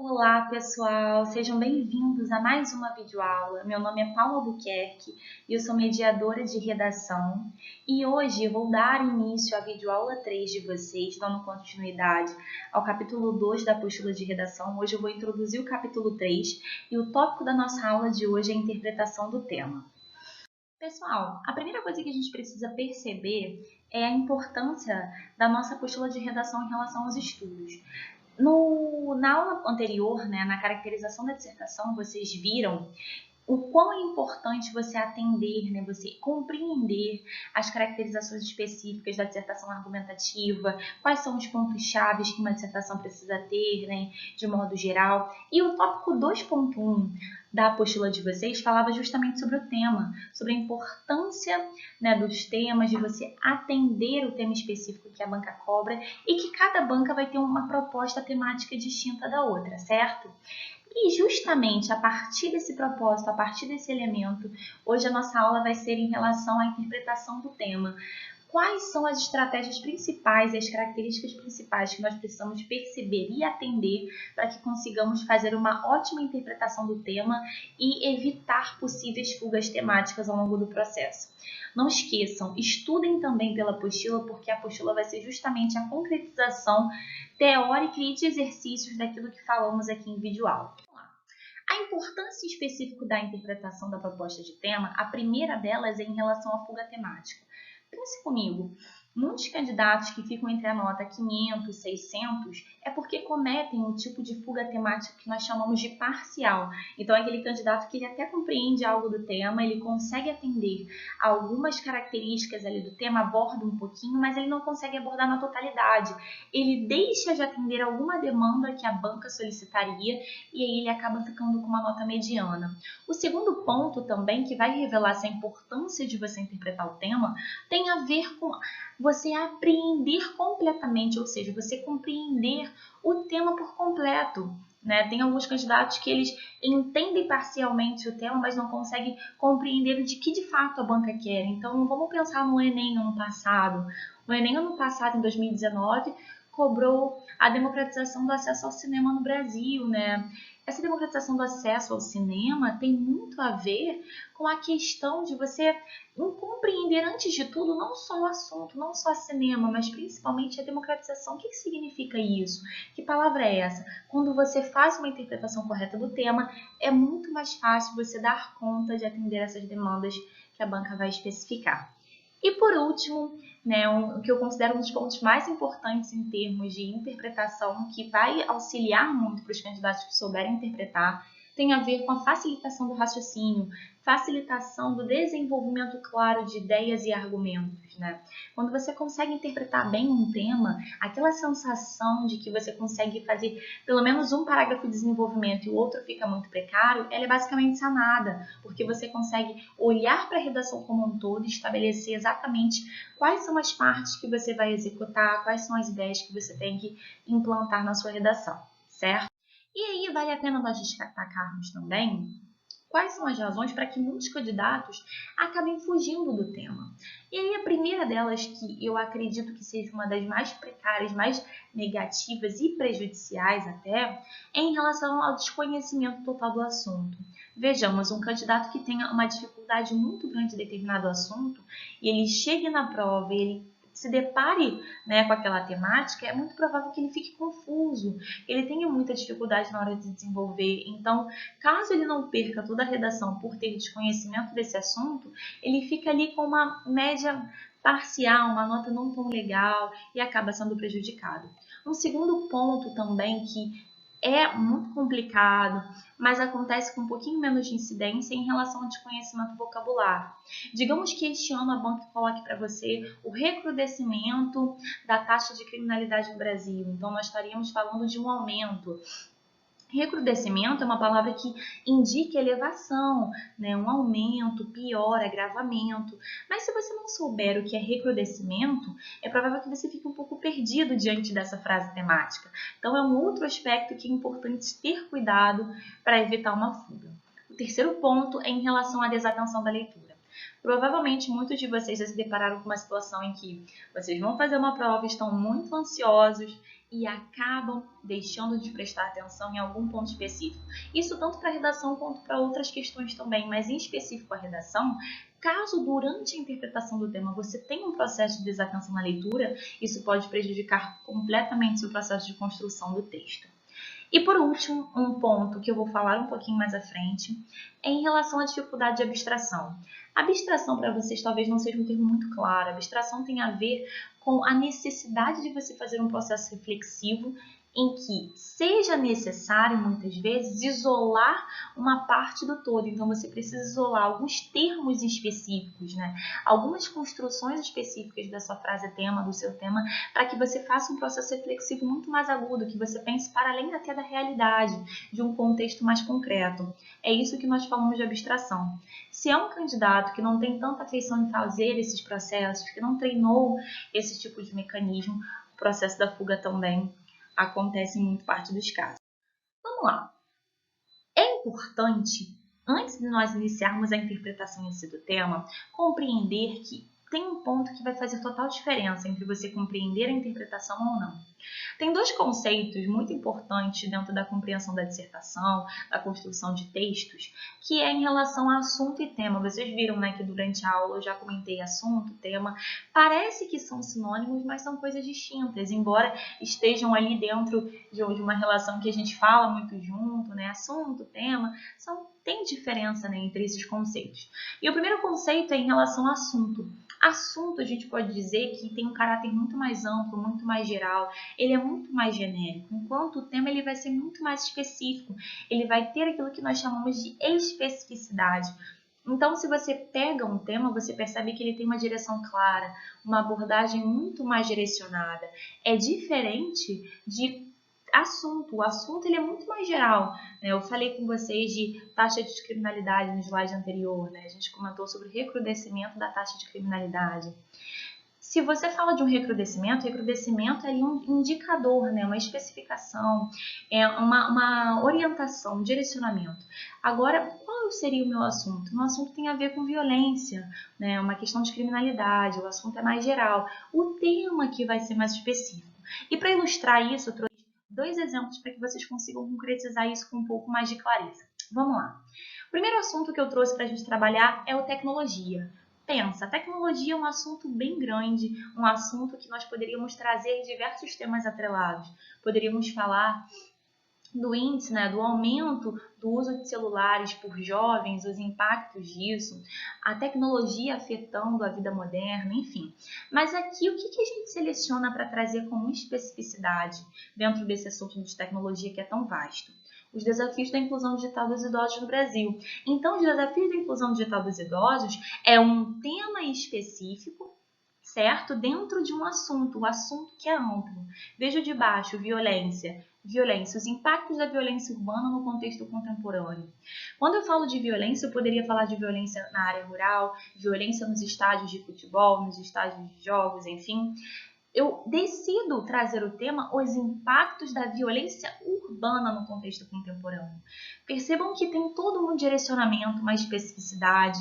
Olá, pessoal! Sejam bem-vindos a mais uma videoaula. Meu nome é Paula Albuquerque e eu sou mediadora de redação. E hoje eu vou dar início à videoaula 3 de vocês, dando continuidade ao capítulo 2 da apostila de redação. Hoje eu vou introduzir o capítulo 3 e o tópico da nossa aula de hoje é a interpretação do tema. Pessoal, a primeira coisa que a gente precisa perceber é a importância da nossa apostila de redação em relação aos estudos. Na aula anterior, na caracterização da dissertação, vocês viram o quão é importante você atender, você compreender as caracterizações específicas da dissertação argumentativa, quais são os pontos-chave que uma dissertação precisa ter, de modo geral. E o tópico 2.1 da apostila de vocês falava justamente sobre o tema, sobre a importância dos temas, de você atender o tema específico que a banca cobra e que cada banca vai ter uma proposta temática distinta da outra, certo? E justamente a partir desse propósito, a partir desse elemento, hoje a nossa aula vai ser em relação à interpretação do tema. Quais são as estratégias principais e as características principais que nós precisamos perceber e atender para que consigamos fazer uma ótima interpretação do tema e evitar possíveis fugas temáticas ao longo do processo? Não esqueçam, estudem também pela apostila, porque a apostila vai ser justamente a concretização teórica e de exercícios daquilo que falamos aqui em videoaula. A importância específica da interpretação da proposta de tema, a primeira delas é em relação à fuga temática. Pense comigo, muitos candidatos que ficam entre a nota 500 e 600 é porque cometem o tipo de fuga temática que nós chamamos de parcial. Então, é aquele candidato que ele até compreende algo do tema, ele consegue atender algumas características ali do tema, aborda um pouquinho, mas ele não consegue abordar na totalidade. Ele deixa de atender alguma demanda que a banca solicitaria e aí ele acaba ficando com uma nota mediana. O segundo ponto também, que vai revelar essa importância de você interpretar o tema, tem a ver com você apreender completamente, ou seja, você compreender o tema por completo. Tem alguns candidatos que eles entendem parcialmente o tema, mas não conseguem compreender de que de fato a banca quer. Então, vamos pensar no Enem ano passado. O Enem ano passado, em 2019, cobrou a democratização do acesso ao cinema no Brasil, Essa democratização do acesso ao cinema tem muito a ver com a questão de você compreender, antes de tudo, não só o assunto, não só cinema, mas principalmente a democratização. O que significa isso? Que palavra é essa? Quando você faz uma interpretação correta do tema, é muito mais fácil você dar conta de atender essas demandas que a banca vai especificar. E por último, o que eu considero um dos pontos mais importantes em termos de interpretação, que vai auxiliar muito para os candidatos que souberem interpretar, tem a ver com a facilitação do raciocínio, facilitação do desenvolvimento claro de ideias e argumentos. Quando você consegue interpretar bem um tema, aquela sensação de que você consegue fazer pelo menos um parágrafo de desenvolvimento e o outro fica muito precário, ela é basicamente sanada, porque você consegue olhar para a redação como um todo e estabelecer exatamente quais são as partes que você vai executar, quais são as ideias que você tem que implantar na sua redação, certo? E aí vale a pena nós destacarmos também quais são as razões para que muitos candidatos acabem fugindo do tema. E aí a primeira delas, que eu acredito que seja uma das mais precárias, mais negativas e prejudiciais até, é em relação ao desconhecimento total do assunto. Vejamos, um candidato que tenha uma dificuldade muito grande em determinado assunto, e ele chegue na prova e ele se depare com aquela temática, é muito provável que ele fique confuso, ele tenha muita dificuldade na hora de desenvolver. Então, caso ele não perca toda a redação por ter desconhecimento desse assunto, ele fica ali com uma média parcial, uma nota não tão legal e acaba sendo prejudicado. Um segundo ponto também que é muito complicado, mas acontece com um pouquinho menos de incidência em relação ao desconhecimento vocabulário. Digamos que este ano a banca coloque para você o recrudescimento da taxa de criminalidade no Brasil. Então, nós estaríamos falando de um aumento. Recrudescimento é uma palavra que indica elevação, um aumento, pior, agravamento. Mas se você não souber o que é recrudescimento, é provável que você fique um pouco perdido diante dessa frase temática. Então, é um outro aspecto que é importante ter cuidado para evitar uma fuga. O terceiro ponto é em relação à desatenção da leitura. Provavelmente muitos de vocês já se depararam com uma situação em que vocês vão fazer uma prova, estão muito ansiosos e acabam deixando de prestar atenção em algum ponto específico. Isso tanto para a redação quanto para outras questões também, mas em específico a redação, caso durante a interpretação do tema você tenha um processo de desatenção na leitura, isso pode prejudicar completamente o seu processo de construção do texto. E por último, um ponto que eu vou falar um pouquinho mais à frente é em relação à dificuldade de abstração. Abstração para vocês talvez não seja um termo muito claro. Abstração tem a ver com a necessidade de você fazer um processo reflexivo em que seja necessário, muitas vezes, isolar uma parte do todo. Então, você precisa isolar alguns termos específicos, né? Algumas construções específicas da sua frase-tema, do seu tema, para que você faça um processo reflexivo muito mais agudo, que você pense para além até da realidade, de um contexto mais concreto. É isso que nós falamos de abstração. Se é um candidato que não tem tanta afeição em fazer esses processos, que não treinou esse tipo de mecanismo, o processo da fuga também acontece em muito parte dos casos. Vamos lá. É importante, antes de nós iniciarmos a interpretação em si do tema, compreender que tem um ponto que vai fazer total diferença entre você compreender a interpretação ou não. Tem dois conceitos muito importantes dentro da compreensão da dissertação, da construção de textos, que é em relação a assunto e tema. Vocês viram, né, que durante a aula eu já comentei assunto, tema. Parece que são sinônimos, mas são coisas distintas, embora estejam ali dentro de uma relação que a gente fala muito junto, né? Assunto, tema, tem diferença, né, entre esses conceitos. E o primeiro conceito é em relação ao assunto. Assunto, a gente pode dizer que tem um caráter muito mais amplo, muito mais geral, ele é muito mais genérico, enquanto o tema ele vai ser muito mais específico, ele vai ter aquilo que nós chamamos de especificidade. Então, se você pega um tema, você percebe que ele tem uma direção clara, uma abordagem muito mais direcionada. É diferente de assunto. O assunto ele é muito mais geral, né? Eu falei com vocês de taxa de criminalidade no slide anterior, né? A gente comentou sobre o recrudescimento da taxa de criminalidade. Se você fala de um recrudescimento é ali um indicador, né? Uma especificação, é uma orientação, um direcionamento. Agora, qual seria o meu assunto? O meu assunto tem a ver com violência, né? Uma questão de criminalidade, o assunto é mais geral. O tema que vai ser mais específico. E para ilustrar isso, eu trouxe dois exemplos para que vocês consigam concretizar isso com um pouco mais de clareza. Vamos lá. O primeiro assunto que eu trouxe para a gente trabalhar é o tecnologia. Pensa, a tecnologia é um assunto bem grande, um assunto que nós poderíamos trazer diversos temas atrelados. Poderíamos falar do índice, né, do aumento do uso de celulares por jovens, os impactos disso, a tecnologia afetando a vida moderna, enfim. Mas aqui, o que a gente seleciona para trazer como especificidade dentro desse assunto de tecnologia que é tão vasto? Os desafios da inclusão digital dos idosos no Brasil. Então, os desafios da inclusão digital dos idosos é um tema específico, certo? Dentro de um assunto, o assunto que é amplo. Veja de baixo, violência. Violência, os impactos da violência urbana no contexto contemporâneo. Quando eu falo de violência, eu poderia falar de violência na área rural, violência nos estádios de futebol, nos estádios de jogos, enfim. Eu decido trazer o tema os impactos da violência urbana no contexto contemporâneo. Percebam que tem todo um direcionamento, uma especificidade.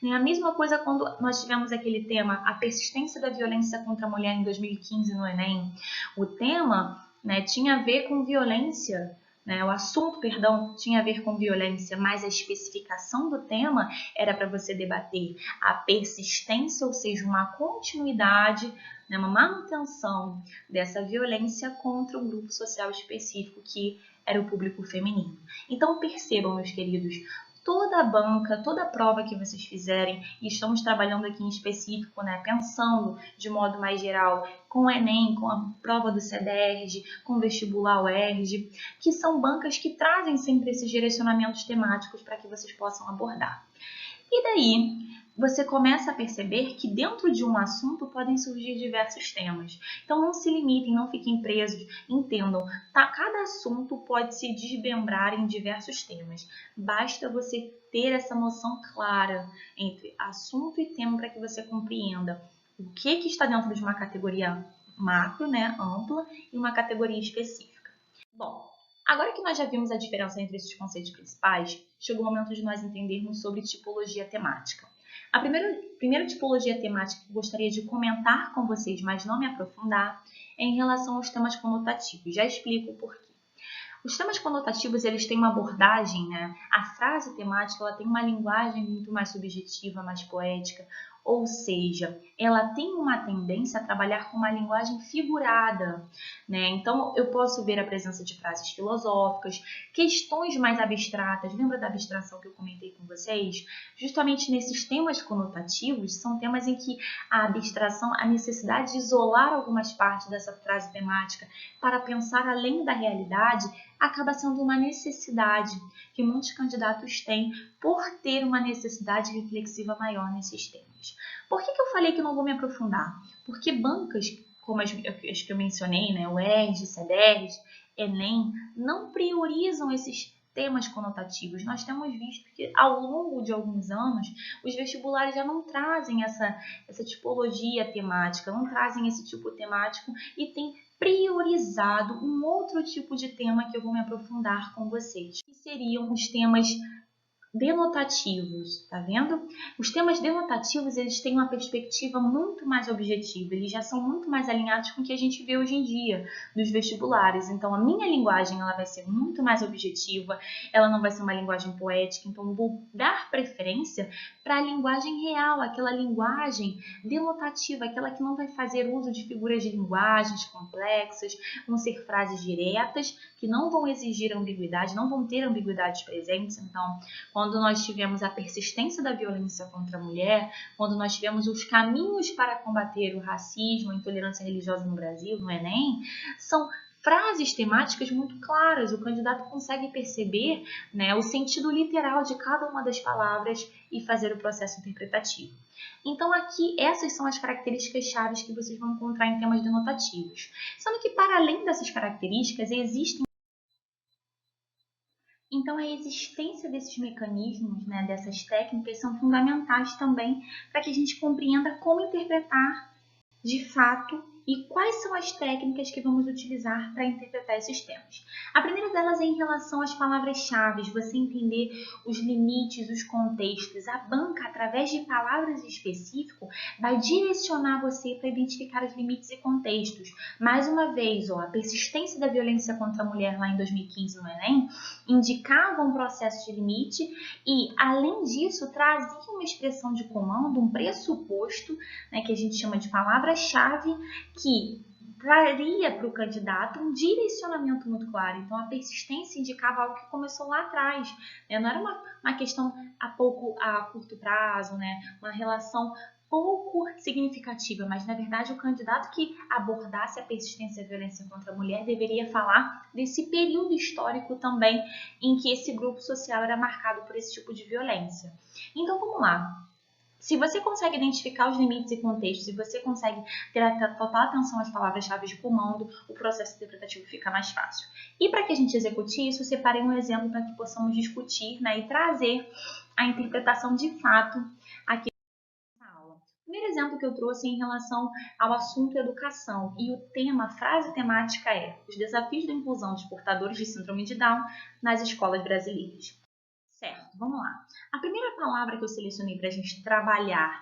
Né? A mesma coisa quando nós tivemos aquele tema, a persistência da violência contra a mulher em 2015 no Enem. O tema, né, tinha a ver com violência, né? O assunto, perdão, tinha a ver com violência, mas a especificação do tema era para você debater a persistência, ou seja, uma continuidade, né, uma manutenção dessa violência contra um grupo social específico que era o público feminino. Então percebam, meus queridos, toda a banca, toda a prova que vocês fizerem, e estamos trabalhando aqui em específico, né, pensando de modo mais geral com o Enem, com a prova do CEDERJ, com o vestibular UERJ, que são bancas que trazem sempre esses direcionamentos temáticos para que vocês possam abordar. E daí, você começa a perceber que dentro de um assunto podem surgir diversos temas. Então não se limitem, não fiquem presos, entendam, tá? Cada assunto pode se desmembrar em diversos temas. Basta você ter essa noção clara entre assunto e tema para que você compreenda o que está dentro de uma categoria macro, né, ampla, e uma categoria específica. Bom, agora que nós já vimos a diferença entre esses conceitos principais, chegou o momento de nós entendermos sobre tipologia temática. A primeira tipologia temática que eu gostaria de comentar com vocês, mas não me aprofundar, é em relação aos temas conotativos. Já explico o porquê. Os temas conotativos, eles têm uma abordagem, né? A frase temática, ela tem uma linguagem muito mais subjetiva, mais poética, ou seja, ela tem uma tendência a trabalhar com uma linguagem figurada, né? Então, eu posso ver a presença de frases filosóficas, questões mais abstratas. Lembra da abstração que eu comentei com vocês? Justamente nesses temas conotativos, são temas em que a abstração, a necessidade de isolar algumas partes dessa frase temática para pensar além da realidade, acaba sendo uma necessidade que muitos candidatos têm por ter uma necessidade reflexiva maior nesses temas. Por que eu falei que não vou me aprofundar? Porque bancas, como as que eu mencionei, né, o ERJ, CEDERJ, Enem, não priorizam esses temas conotativos. Nós temos visto que ao longo de alguns anos, os vestibulares já não trazem essa tipologia temática, não trazem esse tipo temático e tem priorizado um outro tipo de tema que eu vou me aprofundar com vocês, que seriam os temas denotativos, tá vendo? Os temas denotativos, eles têm uma perspectiva muito mais objetiva, eles já são muito mais alinhados com o que a gente vê hoje em dia dos vestibulares. Então, a minha linguagem, ela vai ser muito mais objetiva, ela não vai ser uma linguagem poética, então eu vou dar preferência para a linguagem real, aquela linguagem denotativa, aquela que não vai fazer uso de figuras de linguagens complexas, vão ser frases diretas, que não vão exigir ambiguidade, não vão ter ambiguidades presentes. Então, quando nós tivemos a persistência da violência contra a mulher, quando nós tivemos os caminhos para combater o racismo, a intolerância religiosa no Brasil, no Enem, são frases temáticas muito claras. O candidato consegue perceber, né, o sentido literal de cada uma das palavras e fazer o processo interpretativo. Então, aqui, essas são as características chaves que vocês vão encontrar em temas denotativos. Sendo que, para além dessas características, existem. Então, a existência desses mecanismos, né, dessas técnicas, são fundamentais também para que a gente compreenda como interpretar de fato e quais são as técnicas que vamos utilizar para interpretar esses temas. A primeira delas é em relação às palavras-chave, você entender os limites, os contextos. A banca, através de palavras específicas, vai direcionar você para identificar os limites e contextos. Mais uma vez, a persistência da violência contra a mulher lá em 2015 no Enem indicava um processo de limite e, além disso, trazia uma expressão de comando, um pressuposto, né, que a gente chama de palavra-chave, que traria para o candidato um direcionamento muito claro. Então, a persistência indicava algo que começou lá atrás, né? Não era uma questão a curto prazo, né? Uma relação pouco significativa, mas na verdade o candidato que abordasse a persistência da violência contra a mulher deveria falar desse período histórico também em que esse grupo social era marcado por esse tipo de violência. Então, vamos lá. Se você consegue identificar os limites e contextos, se você consegue ter a total atenção às palavras-chave de comando, o processo interpretativo fica mais fácil. E para que a gente execute isso, eu separei um exemplo para que possamos discutir, né, e trazer a interpretação de fato aqui na aula. O primeiro exemplo que eu trouxe é em relação ao assunto educação, e o tema, a frase temática é os desafios da inclusão dos portadores de síndrome de Down nas escolas brasileiras. Certo, vamos lá. A primeira palavra que eu selecionei para a gente trabalhar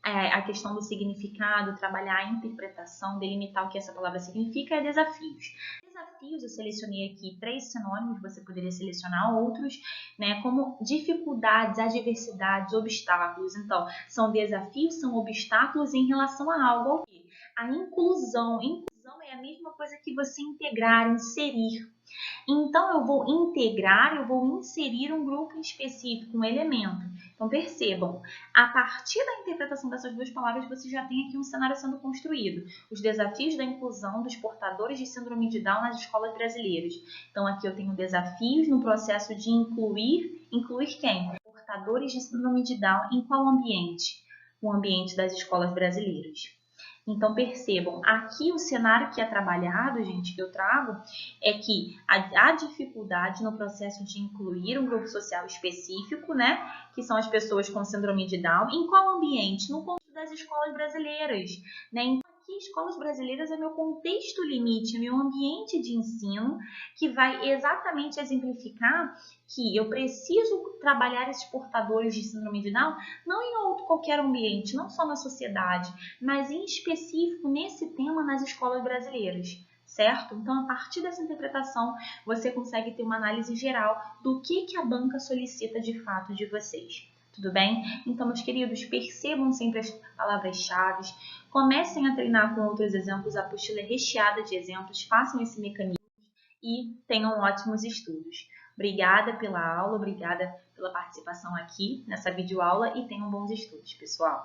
a questão do significado, trabalhar a interpretação, delimitar o que essa palavra significa é desafios. Desafios, eu selecionei aqui 3 sinônimos, você poderia selecionar outros, né, como dificuldades, adversidades, obstáculos. Então, são desafios, são obstáculos em relação a algo. A inclusão. Inclusão é a mesma coisa que você integrar, inserir. Então, eu vou integrar, eu vou inserir um grupo específico, um elemento. Então, percebam, a partir da interpretação dessas duas palavras, você já tem aqui um cenário sendo construído. Os desafios da inclusão dos portadores de síndrome de Down nas escolas brasileiras. Então, aqui eu tenho desafios no processo de incluir quem? Portadores de síndrome de Down em qual ambiente? O ambiente das escolas brasileiras. Então, percebam, aqui o cenário que é trabalhado, gente, que eu trago, é que há dificuldade no processo de incluir um grupo social específico, né, que são as pessoas com síndrome de Down, em qual ambiente? No contexto das escolas brasileiras, né? Então, aqui, escolas brasileiras é meu contexto limite, é meu ambiente de ensino, que vai exatamente exemplificar que eu preciso trabalhar esses portadores de síndrome de Down não em outro qualquer ambiente, não só na sociedade, mas em específico nesse tema nas escolas brasileiras. Certo? Então, a partir dessa interpretação, você consegue ter uma análise geral do que a banca solicita de fato de vocês. Tudo bem? Então, meus queridos, percebam sempre as palavras-chave, comecem a treinar com outros exemplos, a apostila é recheada de exemplos, façam esse mecanismo e tenham ótimos estudos. Obrigada pela aula, obrigada pela participação aqui nessa videoaula e tenham bons estudos, pessoal!